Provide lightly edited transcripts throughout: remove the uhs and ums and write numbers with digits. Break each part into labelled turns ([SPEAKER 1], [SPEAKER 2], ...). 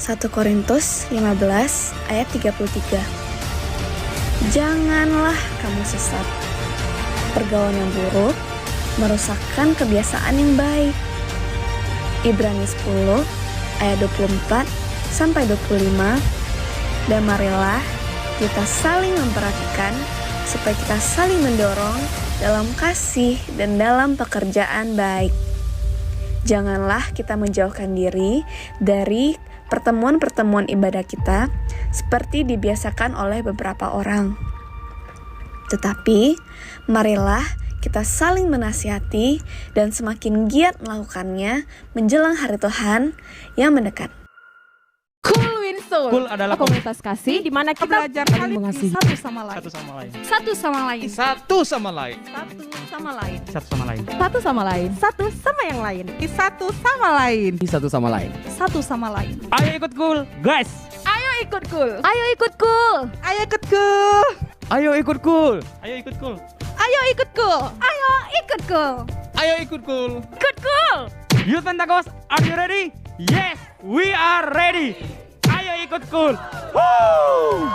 [SPEAKER 1] 1 Korintus 15 ayat 33. Janganlah kamu sesat. Pergaulan yang buruk merusakkan kebiasaan yang baik. Ibrani 10 ayat 24 sampai 25. Dan marilah kita saling memperhatikan supaya kita saling mendorong dalam kasih dan dalam pekerjaan baik. Janganlah kita menjauhkan diri dari pertemuan-pertemuan ibadah kita seperti dibiasakan oleh beberapa orang. Tetapi, marilah kita saling menasihati dan semakin giat melakukannya menjelang hari Tuhan yang mendekat.
[SPEAKER 2] Cool Winsoul.
[SPEAKER 3] Cool adalah
[SPEAKER 2] komunitas kasih di mana kita
[SPEAKER 3] belajar
[SPEAKER 2] saling
[SPEAKER 3] saling
[SPEAKER 2] mengasihi
[SPEAKER 3] satu
[SPEAKER 2] sama lain.
[SPEAKER 3] Satu sama lain.
[SPEAKER 2] Satu sama lain.
[SPEAKER 3] Satu sama lain.
[SPEAKER 2] Satu sama lain.
[SPEAKER 3] Satu sama lain.
[SPEAKER 2] Satu sama lain. Satu sama yang lain.
[SPEAKER 4] Satu sama lain.
[SPEAKER 5] Satu sama lain.
[SPEAKER 2] Satu sama lain.
[SPEAKER 3] Ayo ikut cool, guys.
[SPEAKER 2] Ayo ikut cool. Ayo ikut cool.
[SPEAKER 4] Ayo ikut cool.
[SPEAKER 5] Ayo ikut cool.
[SPEAKER 3] Ayo ikut cool.
[SPEAKER 2] Ayo ikut cool. Ayo ikut cool.
[SPEAKER 3] Ayo ikut cool.
[SPEAKER 2] Ikut cool.
[SPEAKER 3] Youth Pentecost, are you ready? Yes, we are ready. Ayo ikut cool. Woo!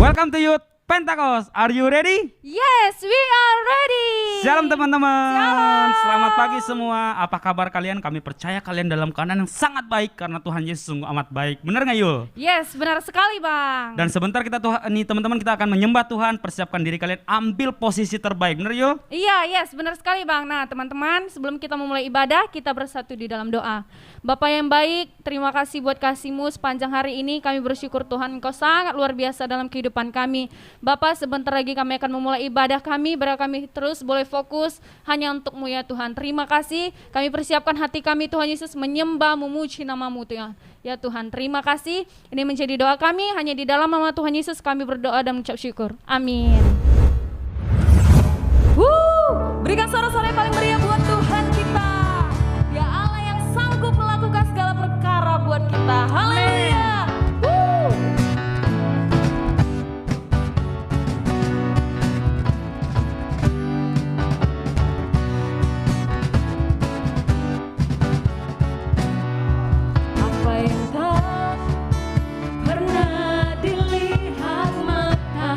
[SPEAKER 3] Welcome to Youth Pentecost. Are you ready?
[SPEAKER 2] Yes, we are ready.
[SPEAKER 3] Shalom teman-teman.
[SPEAKER 2] Shalom.
[SPEAKER 3] Selamat pagi semua. Apa kabar kalian? Kami percaya kalian dalam keadaan yang sangat baik karena Tuhan Yesus sungguh amat baik. Benar nggak Yul?
[SPEAKER 2] Yes, benar sekali Bang.
[SPEAKER 3] Dan sebentar kita nih teman-teman kita akan menyembah Tuhan. Persiapkan diri kalian, ambil posisi terbaik. Benar Yul?
[SPEAKER 2] Iya, yes, benar sekali Bang. Nah teman-teman, sebelum kita memulai ibadah, kita bersatu di dalam doa. Bapa yang baik, terima kasih buat kasih-Mu sepanjang hari ini. Kami bersyukur Tuhan, Engkau sangat luar biasa dalam kehidupan kami. Bapa, sebentar lagi kami akan memulai ibadah kami, biar kami terus boleh fokus hanya untuk-Mu ya Tuhan. Terima kasih, kami persiapkan hati kami Tuhan Yesus menyembah, memuji nama-Mu Tuhan. Ya Tuhan, terima kasih. Ini menjadi doa kami, hanya di dalam nama Tuhan Yesus kami berdoa dan mengucap syukur. Amin. Berikan suara-suara yang paling meriah buat Tuhan kita. Ya Allah yang sanggup melakukan segala perkara buat kita. Haleluya. Apa yang tak pernah dilihat mata,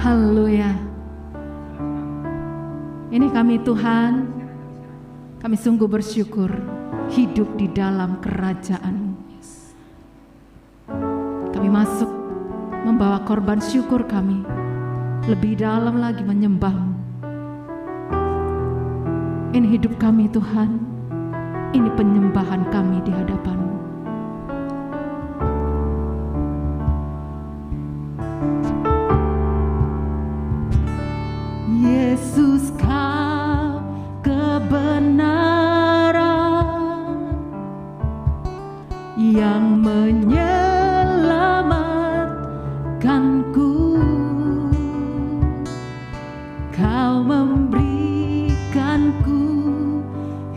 [SPEAKER 6] Haleluya. Ini kami Tuhan, kami sungguh bersyukur hidup di dalam kerajaan-Mu. Kami masuk membawa korban syukur kami, lebih dalam lagi menyembah-Mu. Ini hidup kami Tuhan, ini penyembahan kami di hadapan-Mu. Yesus, Kau kebenaran yang menyelamatkanku. Kau memberikanku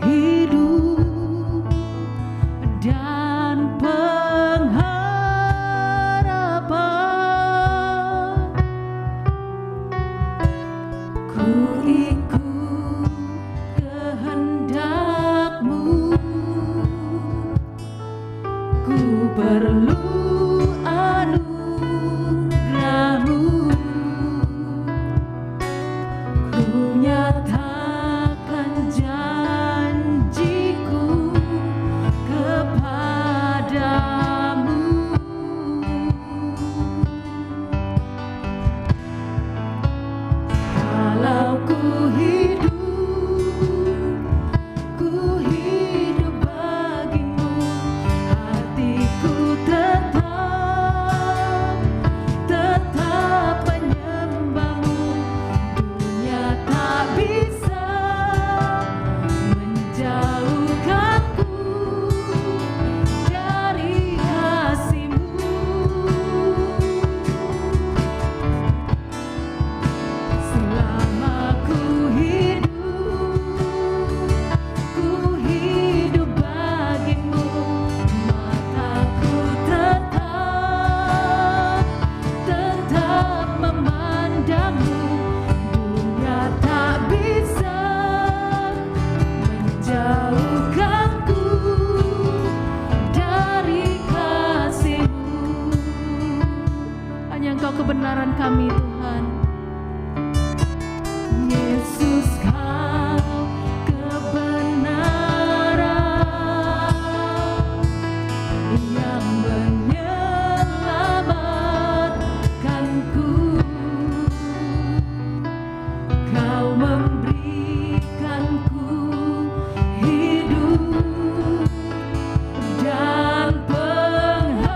[SPEAKER 6] hidup dan pengharapan. Ku ikut kehendak-Mu, ku perlu anugerah-Mu. Ku nyatakan janjiku kepadamu. Kalau ku hidup bagimu, hatiku tetap menyembah-Mu. Dunia tak bisa menjauhkanku dari kasih-Mu. Selama ku hidup bagimu, mataku tetap memandang-Mu. Dunia tak bisa menjauhkanku dari kasih-Mu. Hanya Engkau kebenaran kami Tuhan. Yesus, Kau kebenaran yang menyelamatkanku. Kau memberikanku hidup dan pengharapan.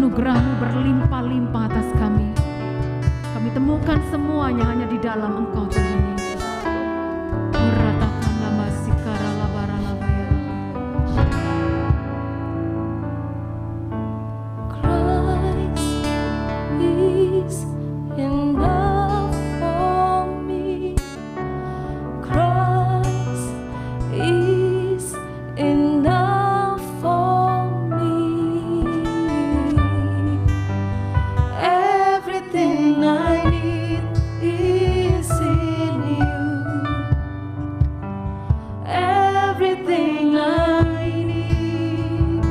[SPEAKER 6] anugerah-Mu berlimpah-limpah atas kami. Kami temukan semuanya hanya di dalam Engkau Tuhan Yesus. Meratakan nama sikara labara labaya.
[SPEAKER 7] Christ is enough for me. Christ is enough for me. Everything I need is in you. Everything I need,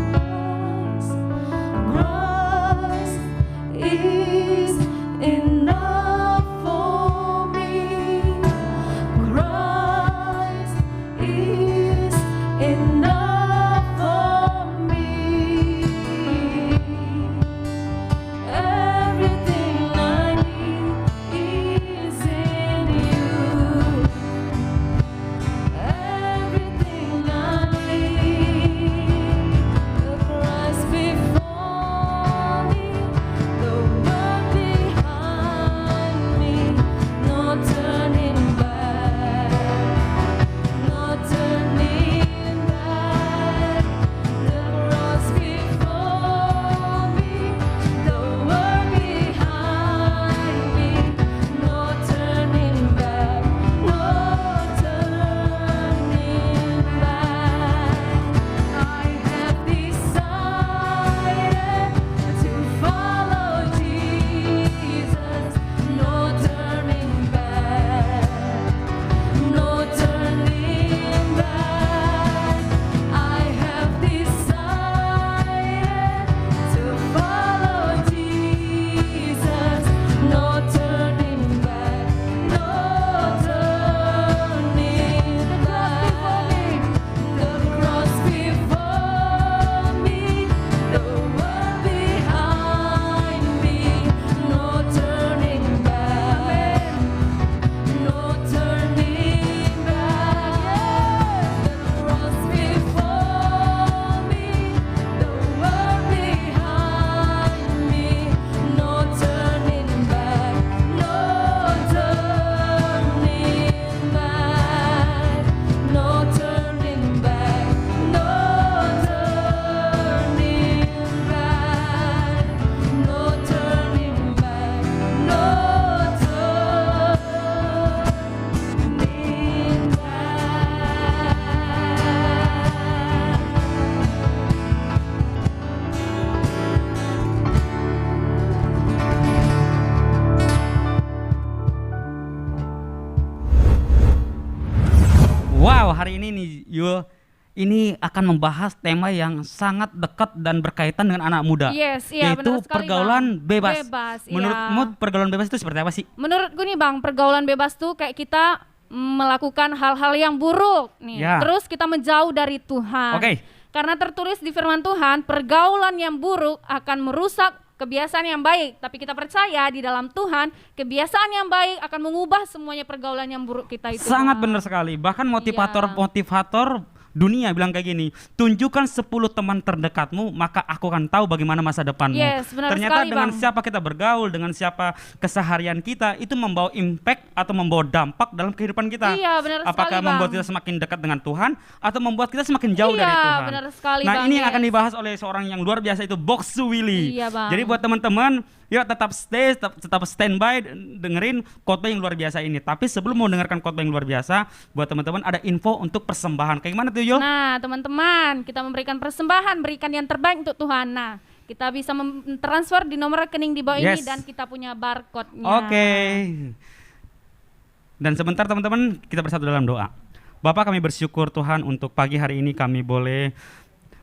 [SPEAKER 7] Christ is enough for me. Christ is enough for me. Everything I need is in you. Everything I need, the cross before me, the world behind me, no turning back, no turning back. The cross before me, the world behind me, no turning back, no turning back. I have decided to follow Jesus, no turning back, no turning back. I have decided to follow Jesus, no turning back, no turning back. The cross before me, the world behind me, no turning back, no turning back. The cross before me, the world behind me, no turning back, no turning back, no turning back, no turning back, no turning back, no turning
[SPEAKER 3] Wow, hari ini nih Yul, ini akan membahas tema yang sangat dekat dan berkaitan dengan anak muda.
[SPEAKER 2] Yes, iya,
[SPEAKER 3] yaitu
[SPEAKER 2] benar sekali,
[SPEAKER 3] pergaulan
[SPEAKER 2] Bang.
[SPEAKER 3] bebas.
[SPEAKER 2] Bebas, iya.
[SPEAKER 3] Menurutmu pergaulan bebas itu seperti apa sih?
[SPEAKER 2] Menurutku nih Bang, pergaulan bebas tuh kayak kita melakukan hal-hal yang buruk nih.
[SPEAKER 3] Ya.
[SPEAKER 2] Terus kita menjauh dari Tuhan.
[SPEAKER 3] Oke.
[SPEAKER 2] Karena tertulis di firman Tuhan, pergaulan yang buruk akan merusak kebiasaan yang baik. Tapi kita percaya di dalam Tuhan, kebiasaan yang baik akan mengubah semuanya pergaulan yang buruk kita itu.
[SPEAKER 3] Sangat
[SPEAKER 2] Bang.
[SPEAKER 3] benar sekali. Bahkan
[SPEAKER 2] Iya.
[SPEAKER 3] motivator dunia bilang kayak gini, tunjukkan 10 teman terdekatmu, maka aku akan tahu bagaimana masa depanmu.
[SPEAKER 2] Yes, benar
[SPEAKER 3] Ternyata
[SPEAKER 2] sekali,
[SPEAKER 3] dengan
[SPEAKER 2] Bang.
[SPEAKER 3] siapa kita bergaul, dengan siapa keseharian kita, itu membawa impact atau membawa dampak dalam kehidupan kita.
[SPEAKER 2] Iya, benar
[SPEAKER 3] Apakah
[SPEAKER 2] sekali,
[SPEAKER 3] membuat
[SPEAKER 2] Bang.
[SPEAKER 3] kita semakin dekat dengan Tuhan, atau membuat kita semakin jauh
[SPEAKER 2] Iya,
[SPEAKER 3] dari Tuhan.
[SPEAKER 2] benar sekali,
[SPEAKER 3] Nah,
[SPEAKER 2] Bang,
[SPEAKER 3] ini yang
[SPEAKER 2] yes.
[SPEAKER 3] akan dibahas oleh seorang yang luar biasa, itu Boxu Willy.
[SPEAKER 2] Iya, Bang.
[SPEAKER 3] Jadi buat teman-teman, yuk tetap standby dengerin khotbah yang luar biasa ini. Tapi sebelum mau dengarkan khotbah yang luar biasa, buat teman-teman ada info untuk persembahan. Kayak gimana tuh, Yul?
[SPEAKER 2] Nah, teman-teman, kita memberikan persembahan, berikan yang terbaik untuk Tuhan. Nah, kita bisa transfer di nomor rekening di bawah ini
[SPEAKER 3] Yes.
[SPEAKER 2] dan kita punya barcode-nya.
[SPEAKER 3] Oke. Dan sebentar teman-teman, kita bersatu dalam doa. Bapak, kami bersyukur Tuhan untuk pagi hari ini kami boleh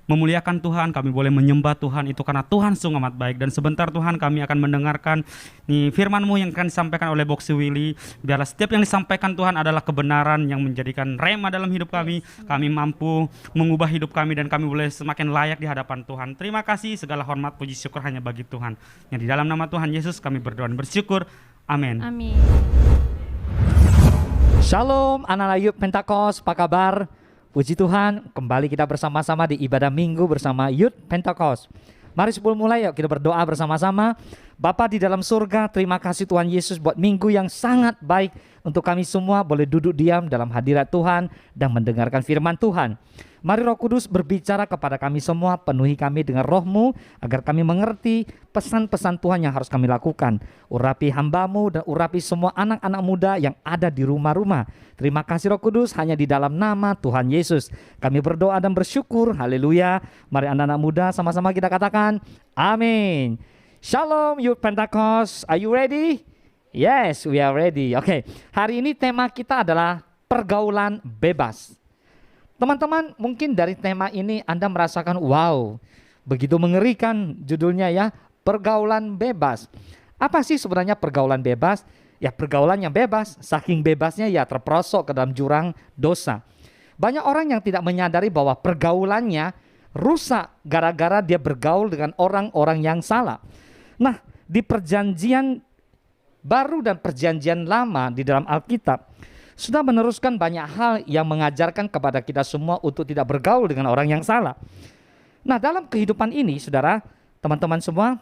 [SPEAKER 3] memuliakan Tuhan, kami boleh menyembah Tuhan, itu karena Tuhan sungguh amat baik. Dan sebentar Tuhan kami akan mendengarkan nih firman-Mu yang akan disampaikan oleh Boxu Willy. Biarlah setiap yang disampaikan Tuhan adalah kebenaran yang menjadikan rema dalam hidup kami. Kami mampu mengubah hidup kami dan kami boleh semakin layak di hadapan Tuhan. Terima kasih, segala hormat puji syukur hanya bagi Tuhan. Yang di dalam nama Tuhan Yesus kami berdoa dan bersyukur. Amin.
[SPEAKER 2] Amin.
[SPEAKER 5] Shalom anak-anak Youth Pentakos, apa kabar? Puji Tuhan, kembali kita bersama-sama di ibadah minggu bersama Youth Pentakos. Mari sebelum mulai yuk kita berdoa bersama-sama. Bapa di dalam surga, terima kasih Tuhan Yesus buat minggu yang sangat baik untuk kami semua boleh duduk diam dalam hadirat Tuhan dan mendengarkan firman Tuhan. Mari Roh Kudus berbicara kepada kami semua, penuhi kami dengan roh-Mu agar kami mengerti pesan-pesan Tuhan yang harus kami lakukan. Urapi hamba-Mu dan urapi semua anak-anak muda yang ada di rumah-rumah. Terima kasih Roh Kudus, hanya di dalam nama Tuhan Yesus kami berdoa dan bersyukur. Haleluya. Mari anak-anak muda sama-sama kita katakan amin. Shalom Youth Pentecost, are you ready? Yes, we are ready. Oke, hari ini tema kita adalah pergaulan bebas. Teman-teman, mungkin dari tema ini Anda merasakan wow, begitu mengerikan judulnya ya, pergaulan bebas. Apa sih sebenarnya pergaulan bebas? Ya pergaulan yang bebas, saking bebasnya ya terperosok ke dalam jurang dosa. Banyak orang yang tidak menyadari bahwa pergaulannya rusak gara-gara dia bergaul dengan orang-orang yang salah. Nah, di perjanjian baru dan perjanjian lama di dalam Alkitab sudah meneruskan banyak hal yang mengajarkan kepada kita semua untuk tidak bergaul dengan orang yang salah. Nah, dalam kehidupan ini, saudara, teman-teman semua,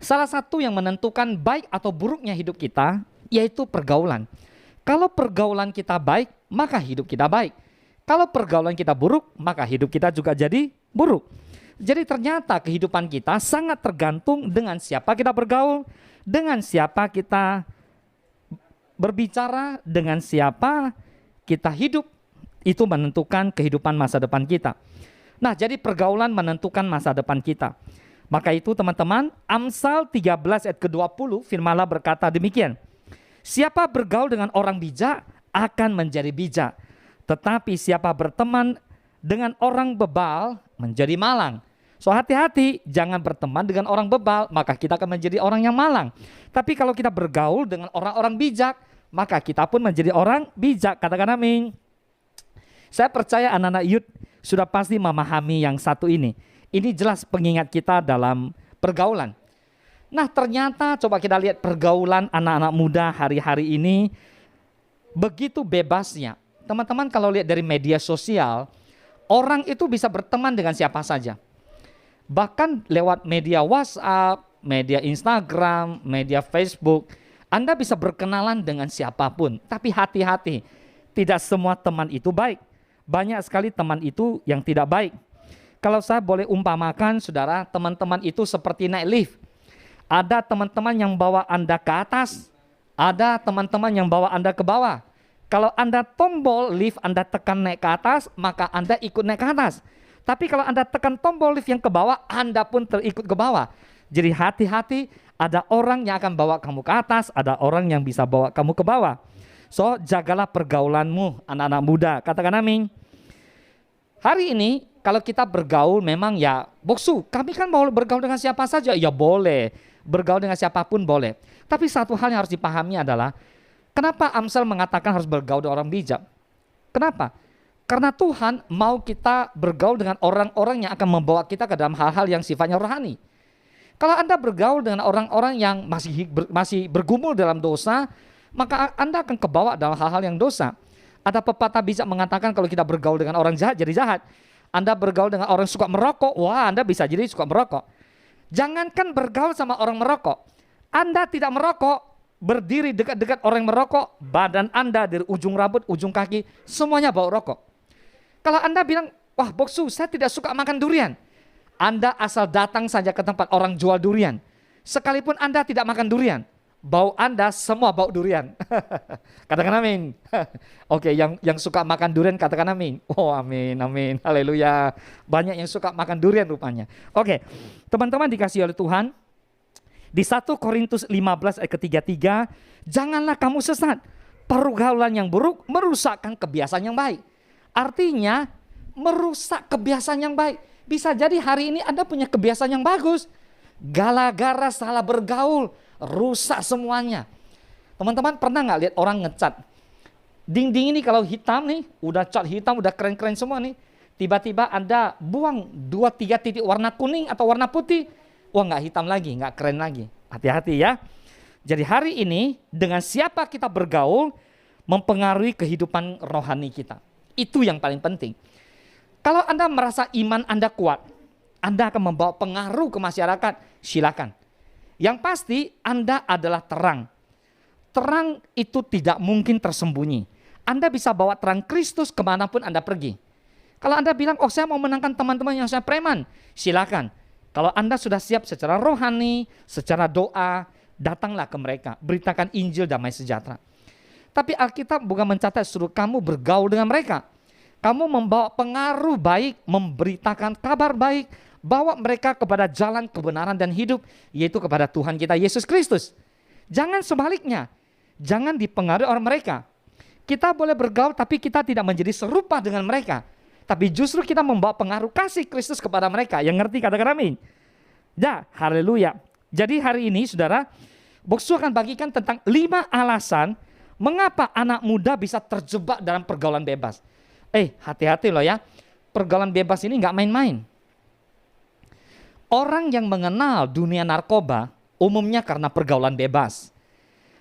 [SPEAKER 5] salah satu yang menentukan baik atau buruknya hidup kita yaitu pergaulan. Kalau pergaulan kita baik, maka hidup kita baik. Kalau pergaulan kita buruk, maka hidup kita juga jadi buruk. Jadi ternyata kehidupan kita sangat tergantung dengan siapa kita bergaul, dengan siapa kita berbicara, dengan siapa kita hidup. Itu menentukan kehidupan masa depan kita. Nah, jadi pergaulan menentukan masa depan kita. Maka itu teman-teman, Amsal 13 ayat ke-20 firman Allah berkata demikian. Siapa bergaul dengan orang bijak akan menjadi bijak, tetapi siapa berteman dengan orang bebal menjadi malang. So hati-hati, jangan berteman dengan orang bebal, maka kita akan menjadi orang yang malang. Tapi kalau kita bergaul dengan orang-orang bijak, maka kita pun menjadi orang bijak. Katakan amin. Saya percaya anak-anak youth sudah pasti memahami yang satu ini. Ini jelas pengingat kita dalam pergaulan. Nah, ternyata coba kita lihat pergaulan anak-anak muda hari-hari ini begitu bebasnya. Teman-teman kalau lihat dari media sosial, orang itu bisa berteman dengan siapa saja. Bahkan lewat media WhatsApp, media Instagram, media Facebook, Anda bisa berkenalan dengan siapapun. Tapi hati-hati, tidak semua teman itu baik. Banyak sekali teman itu yang tidak baik. Kalau saya boleh umpamakan, saudara, teman-teman itu seperti naik lift. Ada teman-teman yang bawa Anda ke atas, ada teman-teman yang bawa Anda ke bawah. Kalau Anda tombol lift, Anda tekan naik ke atas, maka Anda ikut naik ke atas. Tapi kalau Anda tekan tombol lift yang ke bawah, Anda pun terikut ke bawah. Jadi hati-hati, ada orang yang akan bawa kamu ke atas, ada orang yang bisa bawa kamu ke bawah. So, jagalah pergaulanmu, anak-anak muda. Katakan amin. Hari ini, kalau kita bergaul memang ya, boksu, kami kan mau bergaul dengan siapa saja. Ya boleh, bergaul dengan siapapun boleh. Tapi satu hal yang harus dipahami adalah, kenapa Amsal mengatakan harus bergaul dengan orang bijak? Kenapa? Karena Tuhan mau kita bergaul dengan orang-orang yang akan membawa kita ke dalam hal-hal yang sifatnya rohani. Kalau Anda bergaul dengan orang-orang yang masih bergumul dalam dosa, maka Anda akan kebawa dalam hal-hal yang dosa. Ada pepatah bijak mengatakan kalau kita bergaul dengan orang jahat jadi jahat. Anda bergaul dengan orang suka merokok, wah Anda bisa jadi suka merokok. Jangankan bergaul sama orang merokok, Anda tidak merokok, berdiri dekat-dekat orang yang merokok, badan Anda dari ujung rambut, ujung kaki, semuanya bau rokok. Kalau Anda bilang, wah boksu saya tidak suka makan durian. Anda asal datang saja ke tempat orang jual durian. Sekalipun Anda tidak makan durian, bau Anda semua bau durian. Katakan amin. Oke, yang suka makan durian katakan amin. Oh amin, amin, haleluya. Banyak yang suka makan durian rupanya. Oke, teman-teman dikasih oleh Tuhan. Di 1 Korintus 15 ayat ke-33, janganlah kamu sesat. Pergaulan yang buruk merusakkan kebiasaan yang baik. Artinya merusak kebiasaan yang baik. Bisa jadi hari ini Anda punya kebiasaan yang bagus, gara-gara salah bergaul, rusak semuanya. Teman-teman pernah nggak lihat orang ngecat? Dinding ini kalau hitam nih, udah cat hitam, udah keren-keren semua nih. Tiba-tiba Anda buang 2-3 titik warna kuning atau warna putih, wah nggak hitam lagi, nggak keren lagi. Hati-hati ya. Jadi hari ini dengan siapa kita bergaul mempengaruhi kehidupan rohani kita. Itu yang paling penting. Kalau Anda merasa iman Anda kuat, Anda akan membawa pengaruh ke masyarakat, silakan. Yang pasti Anda adalah terang. Terang itu tidak mungkin tersembunyi. Anda bisa bawa terang Kristus kemanapun Anda pergi. Kalau Anda bilang, oh saya mau menangkan teman-teman yang saya preman, silakan. Kalau Anda sudah siap secara rohani, secara doa, datanglah ke mereka. Beritakan Injil damai sejahtera. Tapi Alkitab bukan mencatat suruh kamu bergaul dengan mereka. Kamu membawa pengaruh baik, memberitakan kabar baik, bawa mereka kepada jalan kebenaran dan hidup, yaitu kepada Tuhan kita Yesus Kristus. Jangan sebaliknya. Jangan dipengaruhi oleh mereka. Kita boleh bergaul tapi kita tidak menjadi serupa dengan mereka. Tapi justru kita membawa pengaruh kasih Kristus kepada mereka. Yang ngerti katakan amin. Ya, haleluya. Jadi hari ini saudara, Boksu akan bagikan tentang 5 alasan mengapa anak muda bisa terjebak dalam pergaulan bebas. Hati-hati loh ya. Pergaulan bebas ini nggak main-main. Orang yang mengenal dunia narkoba umumnya karena pergaulan bebas.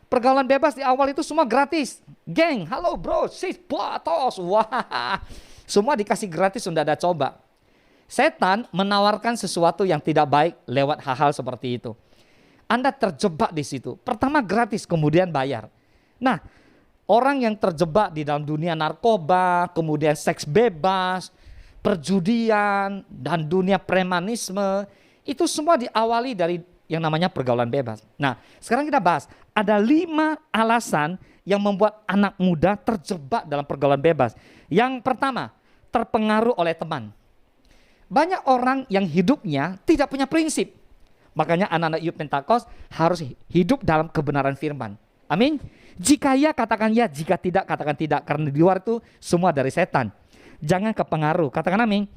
[SPEAKER 5] Pergaulan bebas di awal itu semua gratis. Geng, halo bro, sis, tos, wah. Semua dikasih gratis, sudah ada coba. Setan menawarkan sesuatu yang tidak baik lewat hal-hal seperti itu. Anda terjebak di situ. Pertama gratis, kemudian bayar. Nah, orang yang terjebak di dalam dunia narkoba, kemudian seks bebas, perjudian, dan dunia premanisme, itu semua diawali dari yang namanya pergaulan bebas. Nah, sekarang kita bahas. Ada 5 alasan yang membuat anak muda terjebak dalam pergaulan bebas. Yang pertama, terpengaruh oleh teman. Banyak orang yang hidupnya tidak punya prinsip. Makanya anak-anak Youth Pentakos harus hidup dalam kebenaran firman. Amin. Jika ya katakan ya, jika tidak katakan tidak. Karena di luar itu semua dari setan. Jangan kepengaruh, katakan amin.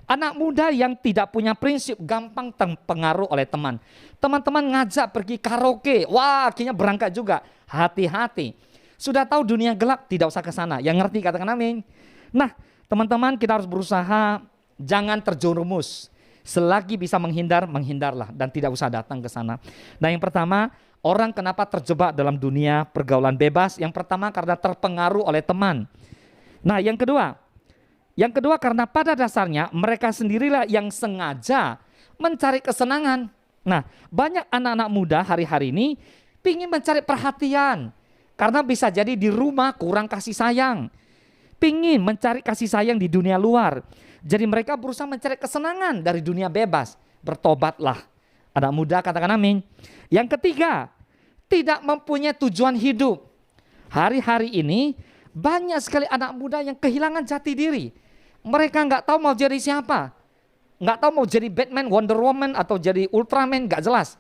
[SPEAKER 5] Anak muda yang tidak punya prinsip gampang terpengaruh oleh teman. Teman-teman ngajak pergi karaoke, wah akhirnya berangkat juga. Hati-hati. Sudah tahu dunia gelap, tidak usah ke sana. Yang ngerti katakan amin. Nah, teman-teman kita harus berusaha jangan terjerumus. Selagi bisa menghindar, menghindarlah dan tidak usah datang ke sana. Nah, yang pertama, orang kenapa terjebak dalam dunia pergaulan bebas? Yang pertama karena terpengaruh oleh teman. Nah, yang kedua karena pada dasarnya mereka sendirilah yang sengaja mencari kesenangan. Nah, banyak anak-anak muda hari-hari ini ingin mencari perhatian. Karena bisa jadi di rumah kurang kasih sayang. Pingin mencari kasih sayang di dunia luar. Jadi mereka berusaha mencari kesenangan dari dunia bebas. Bertobatlah. Anak muda katakan amin. Yang ketiga, tidak mempunyai tujuan hidup. Hari-hari ini banyak sekali anak muda yang kehilangan jati diri. Mereka nggak tahu mau jadi siapa. Nggak tahu mau jadi Batman, Wonder Woman, atau jadi Ultraman, nggak jelas.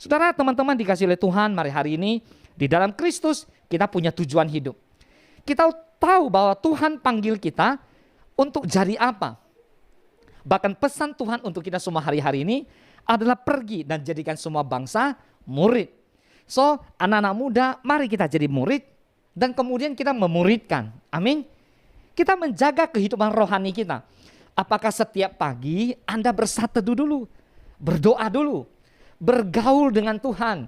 [SPEAKER 5] Saudara, teman-teman dikasih oleh Tuhan, mari hari ini di dalam Kristus kita punya tujuan hidup. Kita tahu bahwa Tuhan panggil kita untuk jadi apa. Bahkan pesan Tuhan untuk kita semua hari-hari ini adalah pergi dan jadikan semua bangsa murid. So, anak-anak muda, mari kita jadi murid dan kemudian kita memuridkan. Amin. Kita menjaga kehidupan rohani kita. Apakah setiap pagi Anda bersateduh dulu, berdoa dulu, bergaul dengan Tuhan.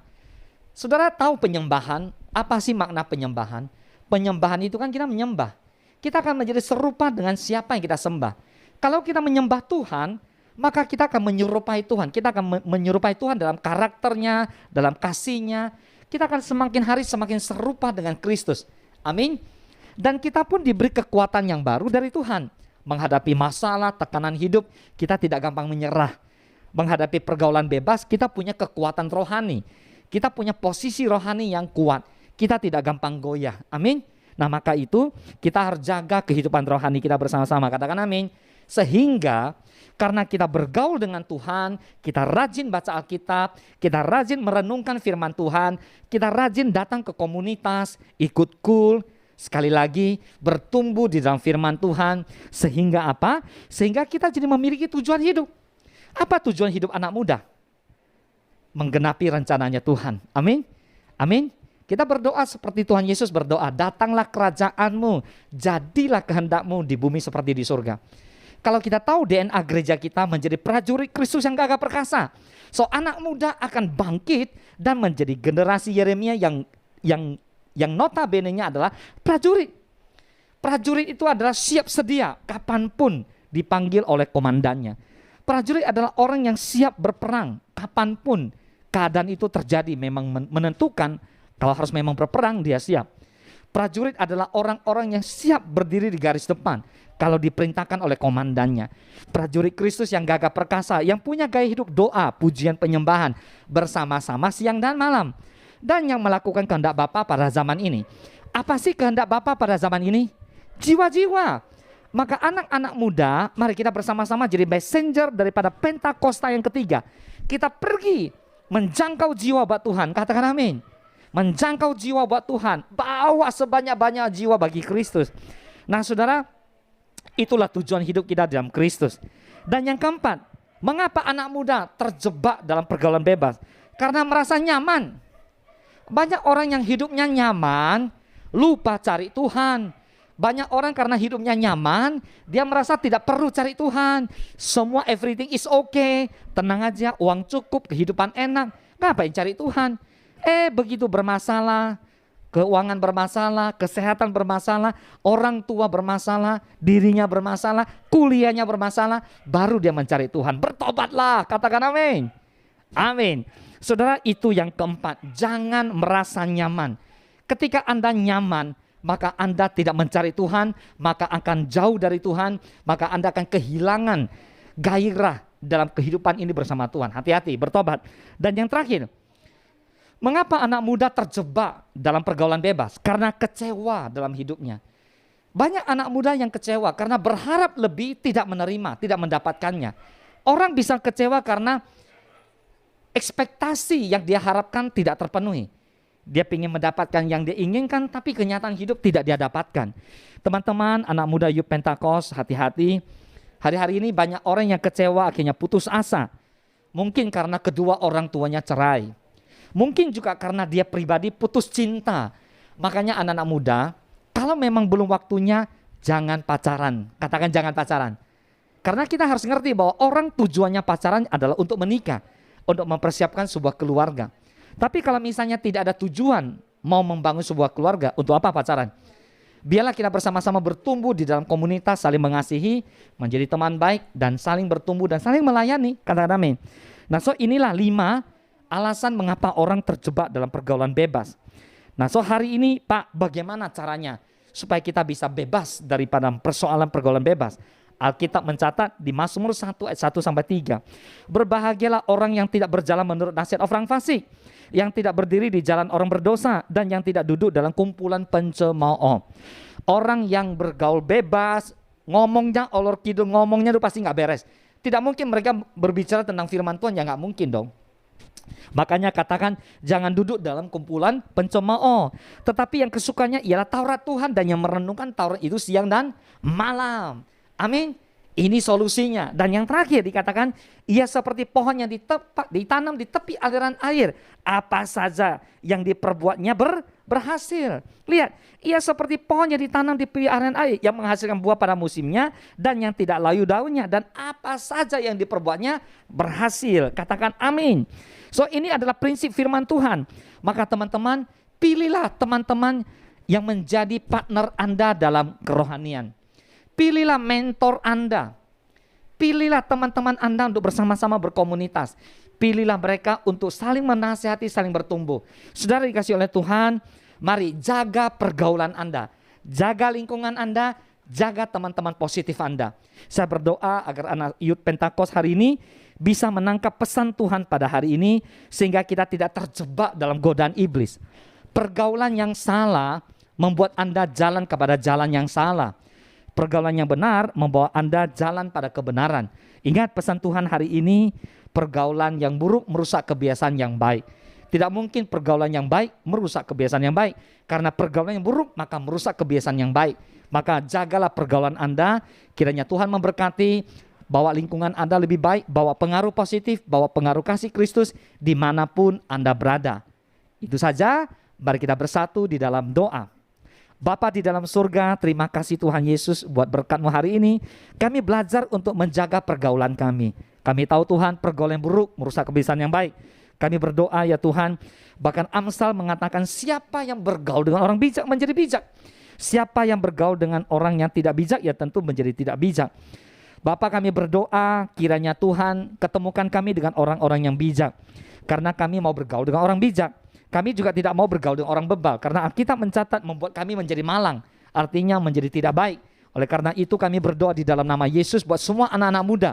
[SPEAKER 5] Saudara tahu penyembahan? Apa sih makna penyembahan? Penyembahan itu kan kita menyembah. Kita akan menjadi serupa dengan siapa yang kita sembah. Kalau kita menyembah Tuhan, maka kita akan menyerupai Tuhan. Kita akan menyerupai Tuhan dalam karakternya, dalam kasihnya. Kita akan semakin hari semakin serupa dengan Kristus. Amin. Dan kita pun diberi kekuatan yang baru dari Tuhan. Menghadapi masalah, tekanan hidup, kita tidak gampang menyerah. Menghadapi pergaulan bebas, kita punya kekuatan rohani. Kita punya posisi rohani yang kuat. Kita tidak gampang goyah. Amin. Nah, maka itu kita harus jaga kehidupan rohani kita bersama-sama. Katakan amin. Sehingga karena kita bergaul dengan Tuhan, kita rajin baca Alkitab, kita rajin merenungkan firman Tuhan, kita rajin datang ke komunitas, ikut kul, sekali lagi bertumbuh di dalam firman Tuhan. Sehingga apa? Sehingga kita jadi memiliki tujuan hidup. Apa tujuan hidup anak muda? Menggenapi rencananya Tuhan. Amin. Amin. Kita berdoa seperti Tuhan Yesus berdoa, datanglah kerajaanmu, jadilah kehendakmu di bumi seperti di surga. Kalau kita tahu DNA gereja kita menjadi prajurit Kristus yang gagah perkasa, so anak muda akan bangkit dan menjadi generasi Yeremia yang notabene-nya adalah prajurit. Prajurit itu adalah siap sedia kapanpun dipanggil oleh komandannya. Prajurit adalah orang yang siap berperang kapanpun keadaan itu terjadi, memang menentukan kalau harus memang berperang dia siap. Prajurit adalah orang-orang yang siap berdiri di garis depan kalau diperintahkan oleh komandannya. Prajurit Kristus yang gagah perkasa, yang punya gaya hidup doa, pujian, penyembahan bersama-sama siang dan malam, dan yang melakukan kehendak Bapa pada zaman ini. Apa sih kehendak Bapa pada zaman ini? Jiwa-jiwa. Maka anak-anak muda, mari kita bersama-sama jadi messenger daripada Pentakosta yang ketiga. Kita pergi menjangkau jiwa buat Tuhan. Katakan amin. Menjangkau jiwa buat Tuhan. Bawa sebanyak-banyak jiwa bagi Kristus. Nah saudara, itulah tujuan hidup kita dalam Kristus. Dan yang keempat, mengapa anak muda terjebak dalam pergaulan bebas? Karena merasa nyaman. Banyak orang yang hidupnya nyaman, lupa cari Tuhan. Banyak orang karena hidupnya nyaman, dia merasa tidak perlu cari Tuhan. Semua everything is okay. Tenang aja, uang cukup, kehidupan enak. Ngapain cari Tuhan? Begitu bermasalah, keuangan bermasalah, kesehatan bermasalah, orang tua bermasalah, dirinya bermasalah, kuliahnya bermasalah, baru dia mencari Tuhan. Bertobatlah, katakan amin. Amin. Saudara, itu yang keempat, jangan merasa nyaman. Ketika Anda nyaman, maka Anda tidak mencari Tuhan, maka akan jauh dari Tuhan, maka Anda akan kehilangan gairah dalam kehidupan ini bersama Tuhan. Hati-hati, bertobat. Dan yang terakhir, mengapa anak muda terjebak dalam pergaulan bebas? Karena kecewa dalam hidupnya. Banyak anak muda yang kecewa karena berharap lebih, tidak menerima, tidak mendapatkannya. Orang bisa kecewa karena ekspektasi yang dia harapkan tidak terpenuhi. Dia ingin mendapatkan yang dia inginkan, tapi kenyataan hidup tidak dia dapatkan. Teman-teman, anak muda Youth Pentakos, hati-hati. Hari-hari ini banyak orang yang kecewa, akhirnya putus asa. Mungkin karena kedua orang tuanya cerai. Mungkin juga karena dia pribadi putus cinta. Makanya anak-anak muda, kalau memang belum waktunya, jangan pacaran. Katakan jangan pacaran. Karena kita harus ngerti bahwa orang tujuannya pacaran adalah untuk menikah, untuk mempersiapkan sebuah keluarga. Tapi kalau misalnya tidak ada tujuan mau membangun sebuah keluarga, untuk apa pacaran? Biarlah kita bersama-sama bertumbuh di dalam komunitas, saling mengasihi, menjadi teman baik, dan saling bertumbuh dan saling melayani. Katakan amin. Nah, inilah 5 alasan mengapa orang terjebak dalam pergaulan bebas. Nah, hari ini Pak, bagaimana caranya supaya kita bisa bebas daripada persoalan pergaulan bebas? Alkitab mencatat di Mazmur 1 ayat 1-3. Berbahagialah orang yang tidak berjalan menurut nasihat orang fasik, yang tidak berdiri di jalan orang berdosa, dan yang tidak duduk dalam kumpulan pencemooh. Orang yang bergaul bebas, ngomongnya olor kidul, ngomongnya itu pasti nggak beres. Tidak mungkin mereka berbicara tentang firman Tuhan, ya nggak mungkin dong. Makanya katakan jangan duduk dalam kumpulan pencemooh, tetapi yang kesukanya ialah Taurat Tuhan, dan yang merenungkan Taurat itu siang dan malam. Amin. Ini solusinya. Dan yang terakhir dikatakan, ia seperti pohon yang ditanam di tepi aliran air. Apa saja yang diperbuatnya berhasil. Lihat, ia seperti pohon yang ditanam di tepi aliran air, yang menghasilkan buah pada musimnya, dan yang tidak layu daunnya. Dan apa saja yang diperbuatnya berhasil. Katakan amin. Ini adalah prinsip firman Tuhan. Maka teman-teman, pilihlah teman-teman yang menjadi partner Anda dalam kerohanian. Pilihlah mentor Anda. Pilihlah teman-teman Anda untuk bersama-sama berkomunitas. Pilihlah mereka untuk saling menasihati, saling bertumbuh. Saudara dikasih oleh Tuhan, mari jaga pergaulan Anda. Jaga lingkungan Anda, jaga teman-teman positif Anda. Saya berdoa agar anak Youth Pentakos hari ini bisa menangkap pesan Tuhan pada hari ini, sehingga kita tidak terjebak dalam godaan iblis. Pergaulan yang salah membuat Anda jalan kepada jalan yang salah. Pergaulan yang benar membawa Anda jalan pada kebenaran. Ingat pesan Tuhan hari ini, pergaulan yang buruk merusak kebiasaan yang baik. Tidak mungkin pergaulan yang baik merusak kebiasaan yang baik. Karena pergaulan yang buruk maka merusak kebiasaan yang baik. Maka jagalah pergaulan Anda, kiranya Tuhan memberkati, bawa lingkungan Anda lebih baik, bawa pengaruh positif, bawa pengaruh kasih Kristus dimanapun Anda berada. Itu saja, mari kita bersatu di dalam doa. Bapa di dalam surga, terima kasih Tuhan Yesus buat berkat-Mu hari ini. Kami belajar untuk menjaga pergaulan kami. Kami tahu Tuhan pergaulan yang buruk merusak kebiasaan yang baik. Kami berdoa ya Tuhan, bahkan Amsal mengatakan siapa yang bergaul dengan orang bijak menjadi bijak. Siapa yang bergaul dengan orang yang tidak bijak ya tentu menjadi tidak bijak. Bapa, kami berdoa kiranya Tuhan ketemukan kami dengan orang-orang yang bijak. Karena kami mau bergaul dengan orang bijak. Kami juga tidak mau bergaul dengan orang bebal. Karena Alkitab mencatat membuat kami menjadi malang. Artinya menjadi tidak baik. Oleh karena itu kami berdoa di dalam nama Yesus buat semua anak-anak muda.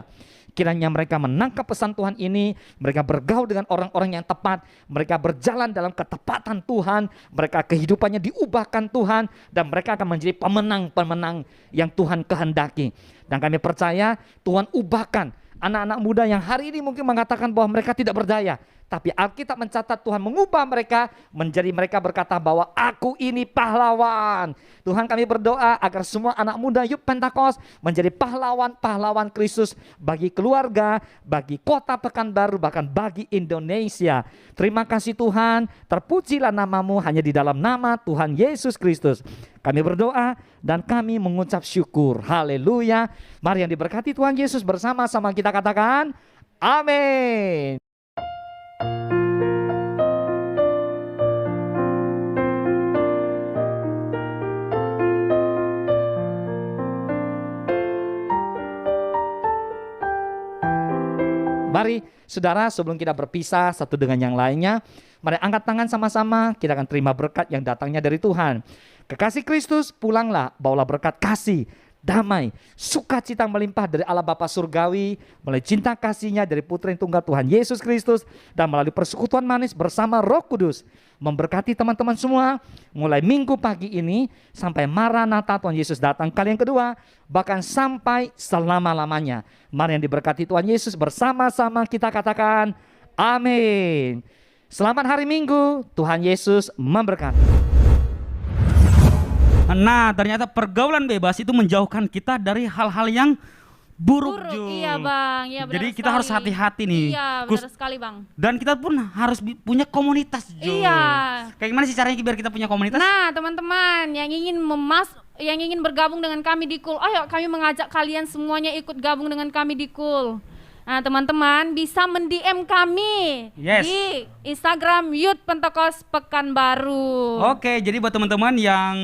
[SPEAKER 5] Kiranya mereka menangkap pesan Tuhan ini, mereka bergaul dengan orang-orang yang tepat, mereka berjalan dalam ketepatan Tuhan, mereka kehidupannya diubahkan Tuhan, dan mereka akan menjadi pemenang-pemenang yang Tuhan kehendaki. Dan kami percaya Tuhan ubahkan anak-anak muda yang hari ini mungkin mengatakan bahwa mereka tidak berdaya. Tapi Alkitab mencatat Tuhan mengubah mereka menjadi mereka berkata bahwa aku ini pahlawan. Tuhan, kami berdoa agar semua anak muda Youth Pentakos menjadi pahlawan-pahlawan Kristus bagi keluarga, bagi kota Pekanbaru, bahkan bagi Indonesia. Terima kasih Tuhan, terpujilah namamu hanya di dalam nama Tuhan Yesus Kristus. Kami berdoa dan kami mengucap syukur. Haleluya. Mari yang diberkati Tuhan Yesus bersama-sama kita katakan amin. Mari saudara, sebelum kita berpisah satu dengan yang lainnya, mari angkat tangan sama-sama, kita akan terima berkat yang datangnya dari Tuhan. Kekasih Kristus, pulanglah, bawalah berkat kasih, damai, sukacita melimpah dari Allah Bapa Surgawi, melalui cinta kasih-Nya dari Putra yang Tunggal Tuhan Yesus Kristus, dan melalui persekutuan manis bersama Roh Kudus, memberkati teman-teman semua, mulai minggu pagi ini, sampai Maranatha Tuhan Yesus datang kali yang kedua, bahkan sampai selama-lamanya. Mari yang diberkati Tuhan Yesus bersama-sama kita katakan amin. Selamat hari Minggu, Tuhan Yesus memberkati.
[SPEAKER 3] Nah, ternyata pergaulan bebas itu menjauhkan kita dari hal-hal yang buruk, Jul.
[SPEAKER 2] Iya Bang, iya benar
[SPEAKER 3] Jadi
[SPEAKER 2] sekali.
[SPEAKER 3] kita harus hati-hati nih.
[SPEAKER 2] Iya benar sekali Bang.
[SPEAKER 3] Dan kita pun harus punya komunitas, Jul.
[SPEAKER 2] Iya.
[SPEAKER 3] Kayak gimana sih caranya biar kita punya komunitas?
[SPEAKER 2] Nah teman-teman yang ingin bergabung dengan kami di Kul, ayo kami mengajak kalian semuanya ikut gabung dengan kami di Kul. Nah teman-teman bisa mend-DM kami di Instagram Youth Pentakos Pekanbaru.
[SPEAKER 3] Oke, jadi buat teman-teman yang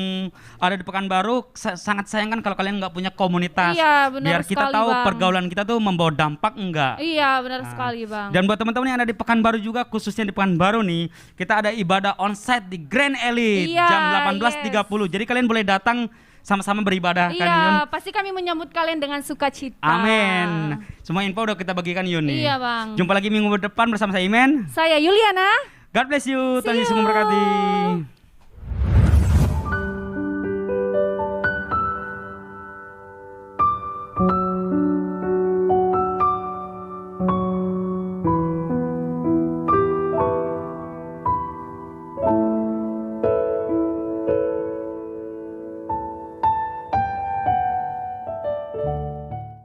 [SPEAKER 3] ada di Pekanbaru, sangat sayangkan kalau kalian nggak punya komunitas.
[SPEAKER 2] Iya, benar
[SPEAKER 3] biar kita
[SPEAKER 2] sekali,
[SPEAKER 3] tahu
[SPEAKER 2] Bang.
[SPEAKER 3] pergaulan kita tuh membawa dampak enggak.
[SPEAKER 2] Iya benar sekali Bang.
[SPEAKER 3] Dan buat teman-teman yang ada di Pekanbaru juga, khususnya di Pekanbaru nih, kita ada ibadah onsite di Grand Elite
[SPEAKER 2] Iya,
[SPEAKER 3] jam 18.30. Jadi kalian boleh datang sama-sama beribadah kan, Yun?
[SPEAKER 2] Iya, pasti kami menyambut kalian dengan sukacita.
[SPEAKER 3] Amin. Semua info udah kita bagikan, Yun nih.
[SPEAKER 2] Iya, Bang.
[SPEAKER 3] Jumpa lagi minggu depan bersama saya Imen.
[SPEAKER 2] Saya Yuliana.
[SPEAKER 3] God bless you. Tuhan
[SPEAKER 2] See
[SPEAKER 3] Yesus
[SPEAKER 2] you.
[SPEAKER 3] memberkati.